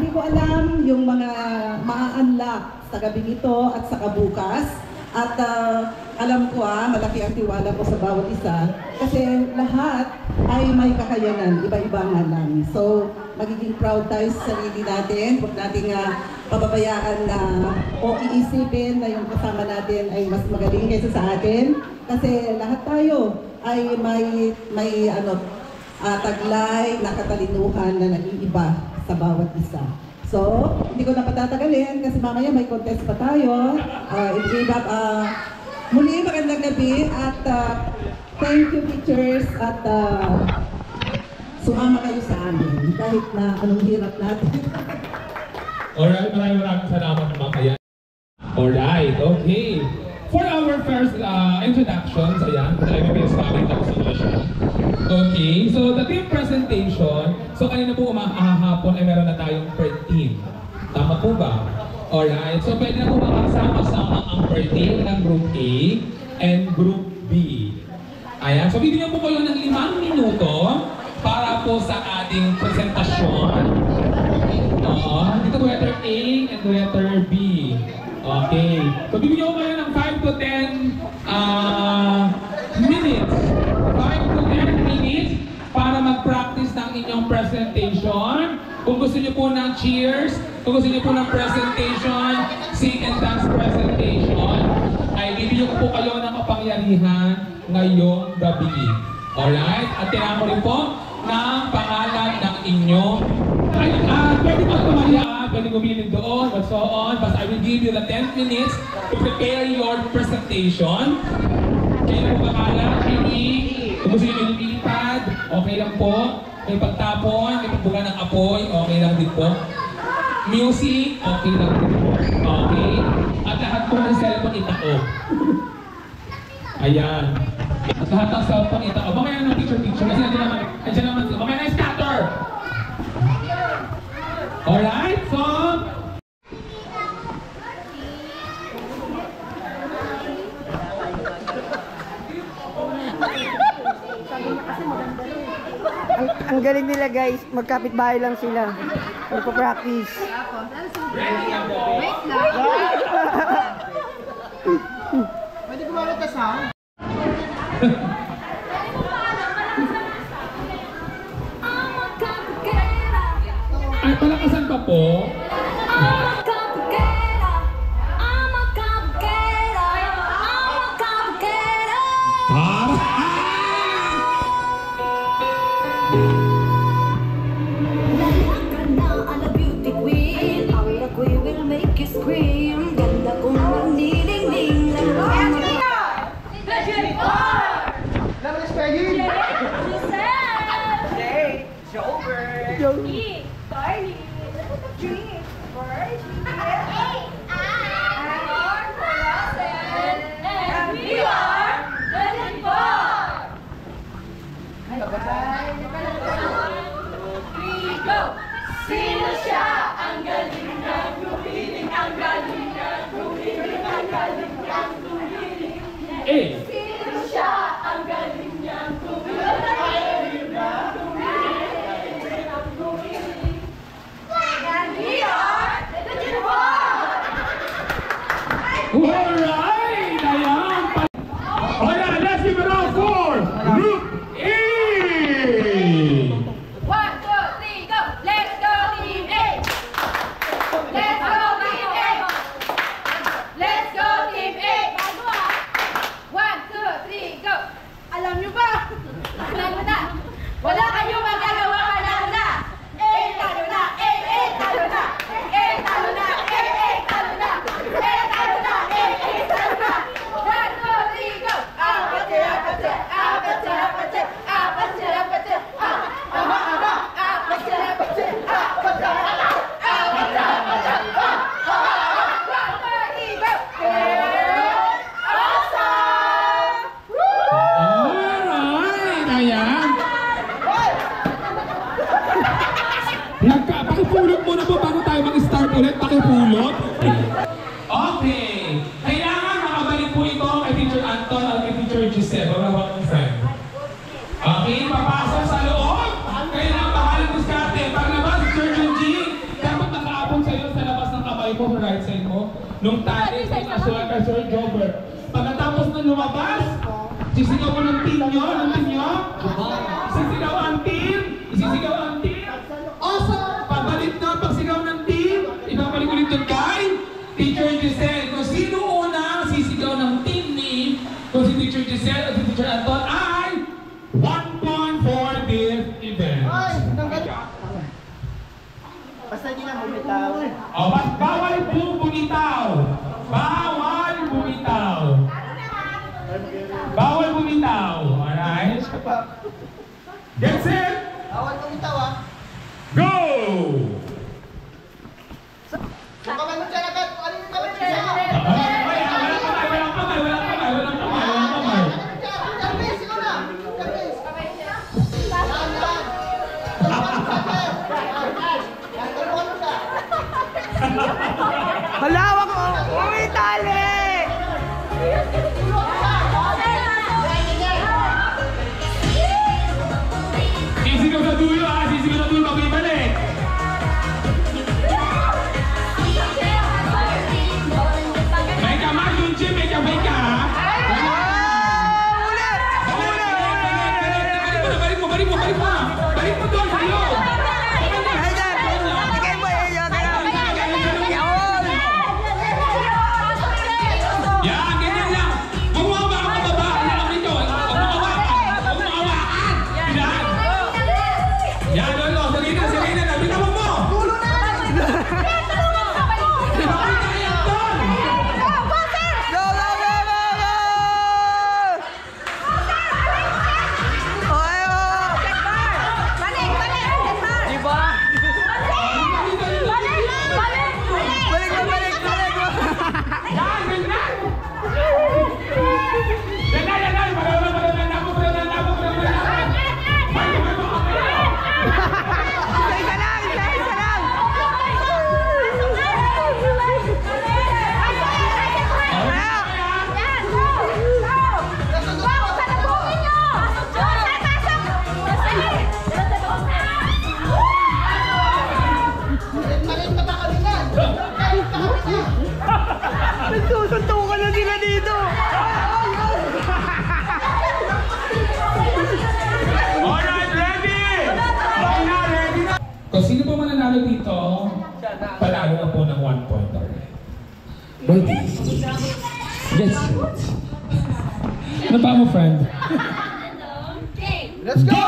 Hindi ko alam yung mga maa-unlock sa gabing ito at sa kabukas. At alam ko malaki ang tiwala ko sa bawat isa kasi lahat ay may kakayanan, iba-iba nga lang. So, magiging proud tayo sa sarili natin. Huwag nating pababayaan na o iisipin na yung kasama natin ay mas magaling kaysa sa atin. Kasi lahat tayo ay may taglay na katalinuhan na nag-iiba sa bawat isa. So, hindi ko na patatagalin kasi mamaya may contest pa tayo. Muli, magandang gabi at thank you teachers at sumama kayo sa amin kahit na anong hirap natin. Alright, maraming salamat mga kaya. Alright, okay. For our first introductions, ayan, kasi ay may sabi tapos na siya. Okay, so the team presentation, so kanina po hapon ay meron na tayong per team. Tama po ba? Alright, so pwede na po makasama-sama ang per team ng Group A and Group B. Ayan, so bibigyan po kayo ng 5 minuto para po sa ating presentasyon. Dito letter A and letter B. Okay, so bibigyan ko kayo ng 5 to 10 minutes. 5 to 10 minutes para mag-practice ng inyong presentation. Kung gusto niyo po ng cheers, kung gusto niyo po ng presentation, sing and dance presentation, ay bibigyan ko po kayo ng kapangyarihan ngayong gabi. Alright? At tinahan ko rin po ng pangalan ng inyong pwede po tumaya, pwede gumilid doon, but so on. But I will give you the 10 minutes to prepare your presentation. Kaya po pangalan, kung gusto nyo lumilipad, okay lang po. May pagtapon, may pagbuga ng apoy, okay lang din po. Music, okay lang din po. Okay? At lahat po ng cellphone itaob. Ayan. At lahat ng cellphone itaob. Mamaya ng picture-picture. Kasi nandiyan naman sila. Mamaya na scatter! Alright, so... Ang galing nila guys, magkapit-bahay lang sila. Magpa-practice. Ready na po? Wait lang. Pwede gumamit na sound? Ay, palakasan pa po. Sino siya? Ang galing niyang gumiling, ang galing niyang gumiling, ang galing niyang gumiling. Sino siya? Ang galing niyang gumiling, ang galing niyang gumiling, ang gumiling. And we are the G1! Alright! Ayan! Alright, let's give it up for Group A! Wala kayong magagawa, panalo na! Talo na! Talo na! Talo na! Talo na! Talo na! Talo na! 1, 2, 3, go! Apat sila, apat sila, apat sila, apat sila, apat sila, apat sila, apat sila, apat sila, apat sila, apat sila, Pakipulot muna po bago tayo mag-start ulit. Pakipulot. Okay. Kailangan makabalik po ito kay Teacher Anton at kay Teacher Giselle. Mga friend. Okay, papasok sa loob. Kailangan bahalang diskarte. Paglabas, Teacher Junji, dapat nung tali kay Sir Jobber. Pagkatapos na lumabas, sisigaw mo ng team nyo, Sisigaw ang team, Pabalik na pagsigaw ng team, ibabalik ulit doon kay Teacher Giselle. Kung sino unang sisigaw ng team ni, kung si Teacher Giselle at si Teacher Anton ay 1 point for this event. Basta hindi na bumitaw. Bawal po bumitaw. Bawal bumitaw. Alright? Get set! Bawal bumitaw ah. Go! Kung kamay mo dyan agad, ano yung kamay mo dyan? Walang kamay. Jarbis, ikaw na! Jarbis! Halawak mo! Uy, tali! Sisigaw sa dulo magbibalik. May kamay yung Jim, may kamay ka ha? Balik mo doon, sa'yo! Yan, ganyan lang! Huwag mo hawakan pababa! Yan, dito! Huwag mo hawakan! Yan! Yan, lolo! Salina! Bitawan mo! Bakit kaya doon? Go! Oy, oh! Diba? Balik mo! Yan, ganyan! Yan! Isa lang! Malit na ba kami yan? Nagsusuntukan na sila dito! Alright, ready! Okay na, ready na! Kung sino pa mananalo dito, panalo na po ng 1 point. Ready? Get set. Ano pa mo, friend? Let's go!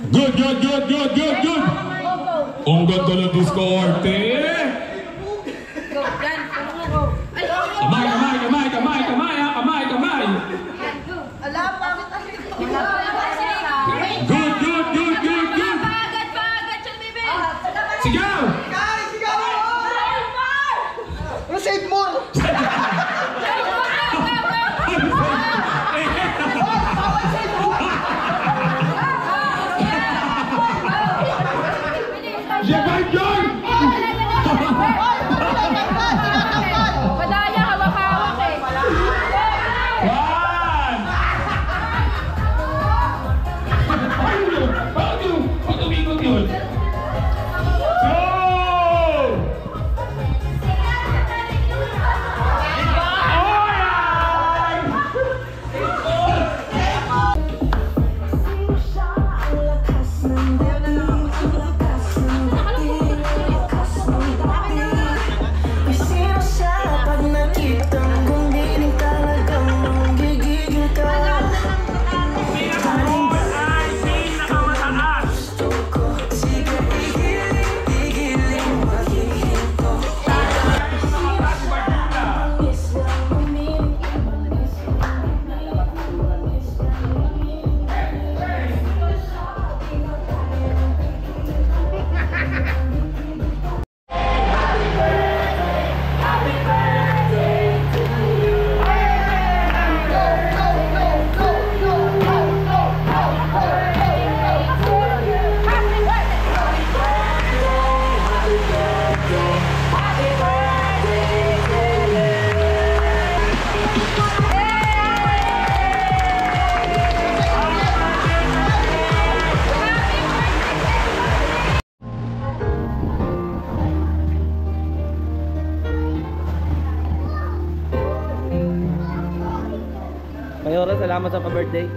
Good! Ang ganda ng diskarte! Kamay! Ala, pangit ang ito. Good! Sigaw! Save more! Jebay John! Mayora, salamat sa pa-birthday.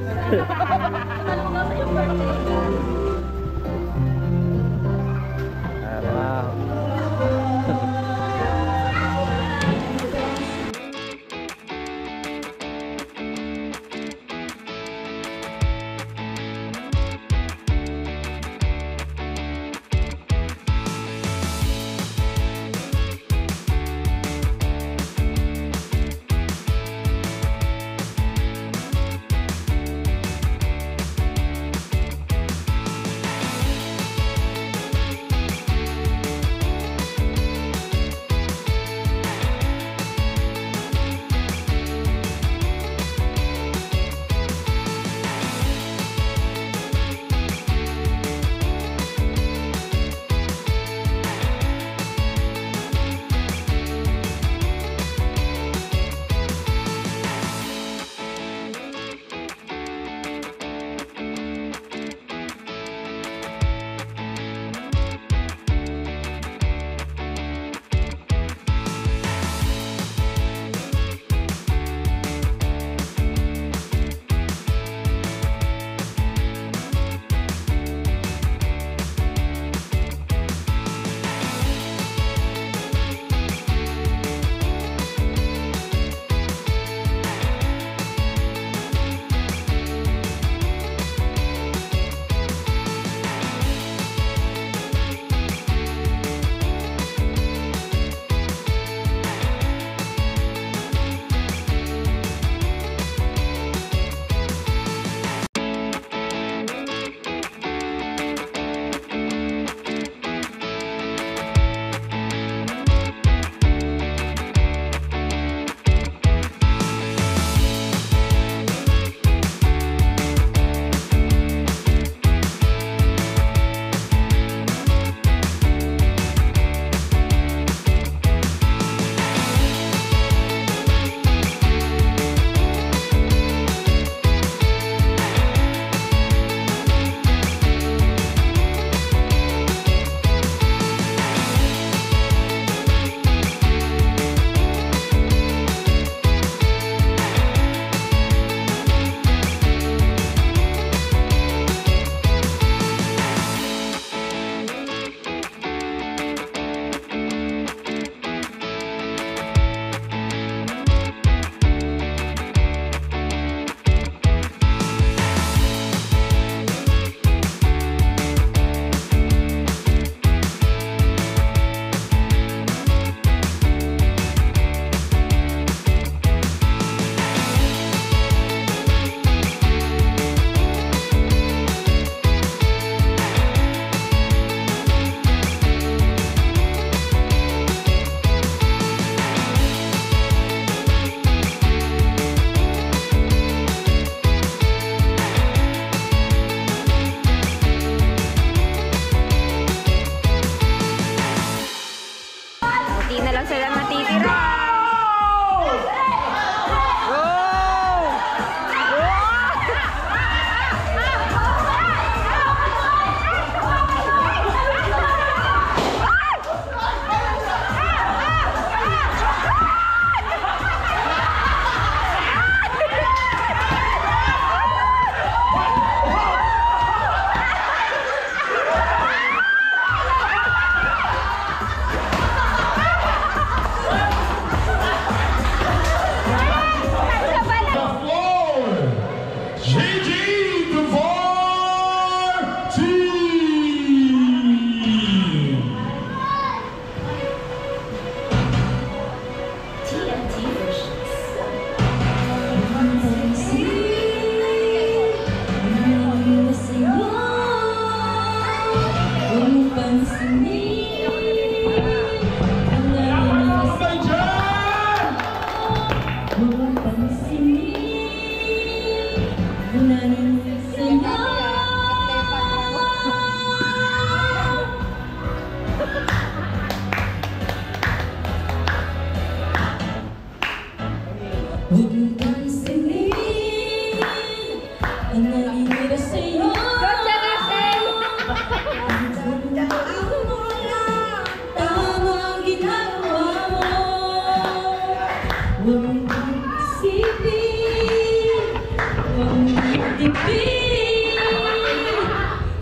Ibig,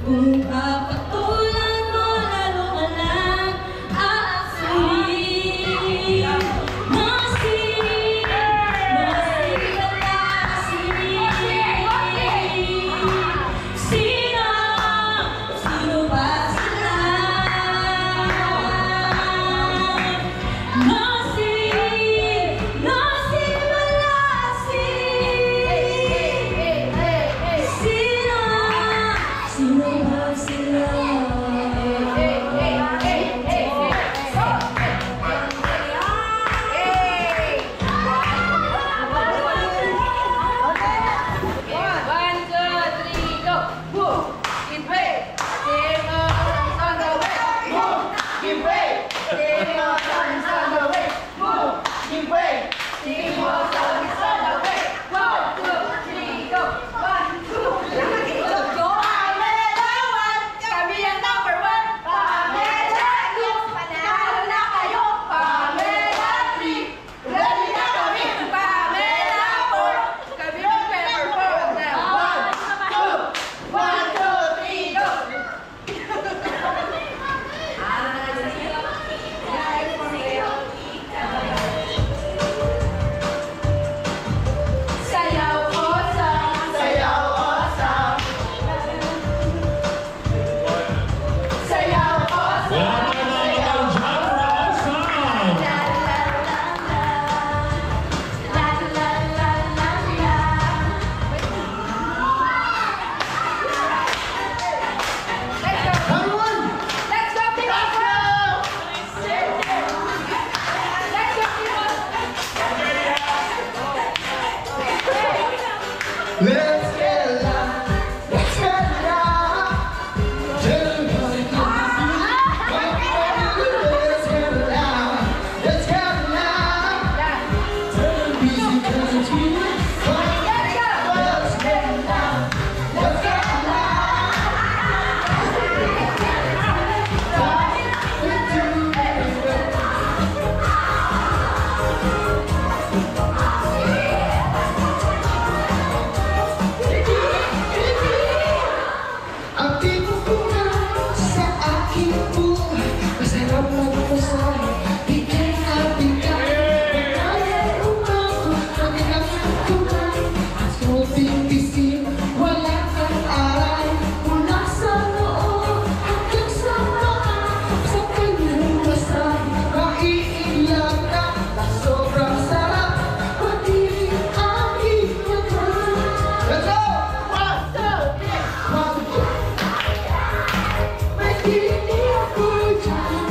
kung kapatulan mo, lalo ka lang aaksinin. Masig ka lang, sino ba sila? Let's get loud. Let's get loud. Let's get loud. Let's get loud. Turn the music on to you. Let's get loud. Let's get ang tipo ko na sa aking buhay. Masarap magpasay, bigay na bigay. Kaya umako, ang inakatunan. Ang suming bisip, wala kang aray. Mula sa loob, hanggang sa paa. Sa kanyang basay, maiilang ka. Na sobrang sarap, pati ang inyong. Let's go! 1, 2, 3, 1, 2. May hindi ako dyan.